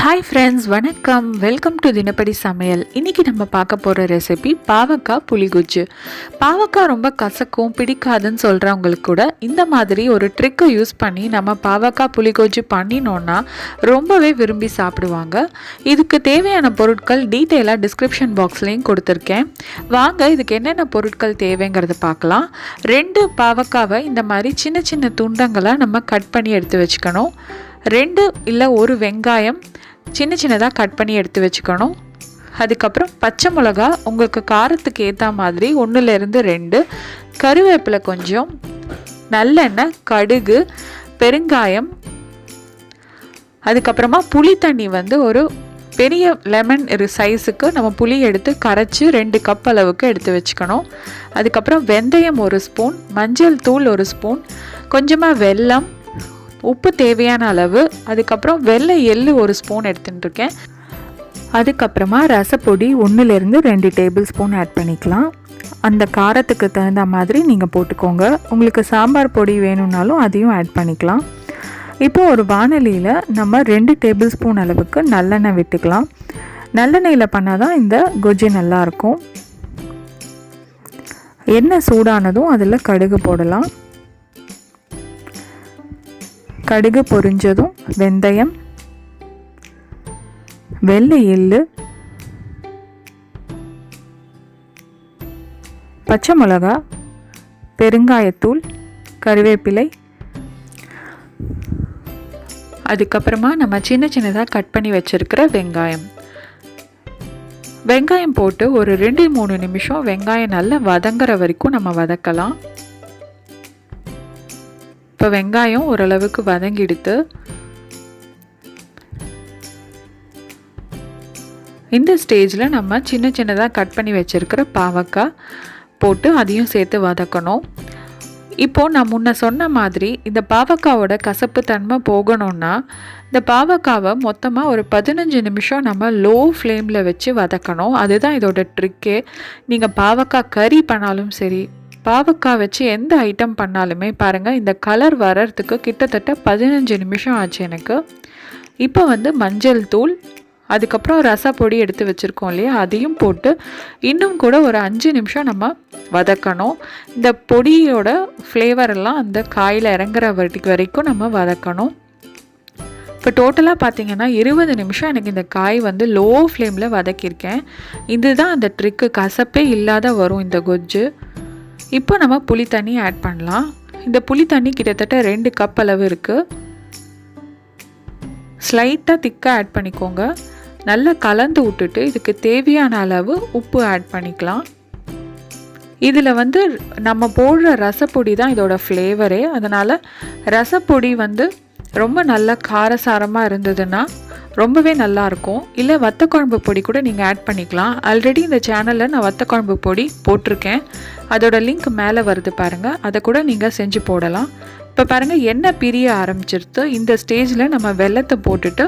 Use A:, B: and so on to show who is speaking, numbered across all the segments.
A: Hi friends, வணக்கம். Welcome to தினப்படி சமையல். இன்றைக்கி நம்ம பார்க்க போகிற ரெசிபி பாவக்காய் புளி குஜ்ஜு. பாவக்காய் ரொம்ப கசக்கும், பிடிக்காதுன்னு சொல்கிறவங்களுக்கு கூட இந்த மாதிரி ஒரு ட்ரிக்கை யூஸ் பண்ணி நம்ம பாவக்காய் புளி குஜ்ஜு பண்ணினோன்னா ரொம்பவே விரும்பி சாப்பிடுவாங்க. இதுக்கு தேவையான பொருட்கள் டீட்டெயிலாக டிஸ்கிரிப்ஷன் பாக்ஸ்லேயும் கொடுத்துருக்கேன். வாங்க இதுக்கு என்னென்ன பொருட்கள் தேவைங்கிறத பார்க்கலாம். 2 பாவக்காவை இந்த மாதிரி சின்ன சின்ன துண்டங்களாக நம்ம கட் பண்ணி எடுத்து வச்சுக்கணும். 2 இல்லை 1 வெங்காயம் சின்ன சின்னதாக கட் பண்ணி எடுத்து வச்சுக்கணும். அதுக்கப்புறம் பச்சை மிளகா உங்களுக்கு காரத்துக்கு ஏற்ற மாதிரி 1லேருந்து 2, கருவேப்பிலை கொஞ்சம், நல்லெண்ணெய், கடுகு, பெருங்காயம், அதுக்கப்புறமா புளி தண்ணி ஒரு பெரிய லெமன் சைஸுக்கு நம்ம புளி எடுத்து கரைச்சி 2 கப் அளவுக்கு எடுத்து வச்சுக்கணும். அதுக்கப்புறம் வெந்தயம் 1 ஸ்பூன், மஞ்சள் தூள் 1 ஸ்பூன், கொஞ்சமாக வெல்லம், உப்பு தேவையான அளவு, அதுக்கப்புறம் வெள்ளை எள்ளு 1 ஸ்பூன் எடுத்துட்டுருக்கேன். அதுக்கப்புறமா ரசப்பொடி 1லேருந்து 2 டேபிள் ஸ்பூன் ஆட் பண்ணிக்கலாம். அந்த காரத்துக்கு தகுந்த மாதிரி நீங்கள் போட்டுக்கோங்க. உங்களுக்கு சாம்பார் பொடி வேணும்னாலும் அதையும் ஆட் பண்ணிக்கலாம். இப்போ ஒரு வாணலியில் நம்ம 2 டேபிள் ஸ்பூன் அளவுக்கு நல்லெண்ணெய் விட்டுக்கலாம். நல்லெண்ணெயில் பண்ணால் தான் இந்த கொஜ்ஜு நல்லாயிருக்கும். எண்ணெய் சூடானதும் அதில் கடுகு போடலாம். கடுகு பொரிஞ்சதும் வெந்தயம், வெள்ளை எள்ளு, பச்சை மிளகா, பெருங்காயத்தூள், கருவேப்பிலை, அதுக்கப்புறமா நம்ம சின்ன சின்னதாக கட் பண்ணி வச்சுருக்கிற வெங்காயம் போட்டு ஒரு 2-3 நிமிஷம் வெங்காயம் நல்லா வதங்குற வரைக்கும் நம்ம வதக்கலாம். இப்போ வெங்காயம் ஓரளவுக்கு வதங்கிடுத்து. இந்த ஸ்டேஜில் நம்ம சின்ன சின்னதாக கட் பண்ணி வச்சுருக்கிற பாவக்காய் போட்டு அதையும் சேர்த்து வதக்கணும். இப்போது நான் முன்ன சொன்ன மாதிரி இந்த பாவக்காவோட கசப்பு தன்மை போகணுன்னா இந்த பாவக்காவை மொத்தமாக ஒரு 15 நிமிஷம் நம்ம லோ ஃப்ளேமில் வச்சு வதக்கணும். அதுதான் இதோட ட்ரிக்கே. நீங்கள் பாவக்காய் கறி பண்ணாலும் சரி, பாவக்காய் வச்சு எந்த ஐட்டம் பண்ணாலுமே பாருங்கள், இந்த கலர் வர்றதுக்கு கிட்டத்தட்ட 15 நிமிஷம் ஆச்சு எனக்கு. இப்போ மஞ்சள் தூள், அதுக்கப்புறம் ரசப்பொடி எடுத்து வச்சுருக்கோம் இல்லையா, அதையும் போட்டு இன்னும் கூட ஒரு 5 நிமிஷம் நம்ம வதக்கணும். இந்த பொடியோட ஃப்ளேவர் எல்லாம் அந்த காயில் இறங்குற வரைக்கும் நம்ம வதக்கணும். இப்போ டோட்டலாக பார்த்திங்கன்னா 20 நிமிஷம் எனக்கு இந்த காய் லோ ஃப்ளேமில் வதக்கியிருக்கேன். இதுதான் அந்த ட்ரிக்கு, கசப்பே இல்லாத வரும் இந்த கொஜ்ஜு. இப்போ நம்ம புளி தண்ணி ஆட் பண்ணலாம். இந்த புளி தண்ணி கிட்டத்தட்ட 2 கப் அளவு இருக்குது. ஸ்லைட்டாக திக்காக ஆட் பண்ணிக்கோங்க. நல்லா கலந்து விட்டுட்டு இதுக்கு தேவையான அளவு உப்பு ஆட் பண்ணிக்கலாம். இதில் நம்ம போடுற ரசப்பொடி தான் இதோட ஃப்ளேவரே. அதனால் ரசப்பொடி ரொம்ப நல்லா காரசாரமாக இருந்ததுன்னா ரொம்பவே நல்லாயிருக்கும். இல்லை வத்தக்குழம்பு பொடி கூட நீங்கள் ஆட் பண்ணிக்கலாம். ஆல்ரெடி இந்த சேனலில் நான் வத்தக்குழம்பு பொடி போட்டிருக்கேன். அதோட லிங்க் மேலே வருது பாருங்கள், அதை கூட நீங்கள் செஞ்சு போடலாம். இப்போ பாருங்கள் எண்ணெய் பிரிய ஆரம்பிச்சிருது. இந்த ஸ்டேஜில் நம்ம வெல்லத்தை போட்டுட்டு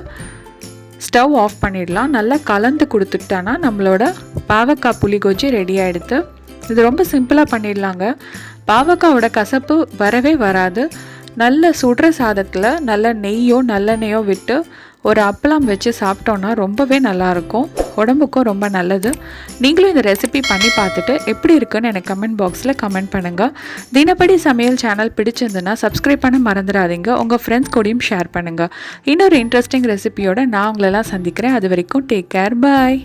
A: ஸ்டவ் ஆஃப் பண்ணிடலாம். நல்லா கலந்து கொடுத்துட்டானா நம்மளோட பாவக்காய் புளி கொஜ்ஜு ரெடி ஆகிடுது. இது ரொம்ப சிம்பிளாக பண்ணிடலாங்க. பாவக்காவோட கசப்பு வரவே வராது. நல்ல சுடுற சாதத்தில் நல்ல நெய்யோ நல்லெண்ணெயோ விட்டு ஒரு அப்பளம் வச்சு சாப்பிட்டோன்னா ரொம்பவே நல்லாயிருக்கும், உடம்புக்கும் ரொம்ப நல்லது. நீங்களும் இந்த ரெசிபி பண்ணி பார்த்துட்டு எப்படி இருக்குன்னு எனக்கு கமெண்ட் பாக்ஸில் கமெண்ட் பண்ணுங்கள். தினப்படி சமையல் சேனல் பிடிச்சிருந்துன்னா சப்ஸ்கிரைப் பண்ண மறந்துடாதீங்க. உங்கள் ஃப்ரெண்ட்ஸ் கூடயும் ஷேர் பண்ணுங்கள். இன்னொரு இன்ட்ரெஸ்டிங் ரெசிபியோடு நான் உங்களெல்லாம் சந்திக்கிறேன். அது வரைக்கும் டேக் கேர், பாய்.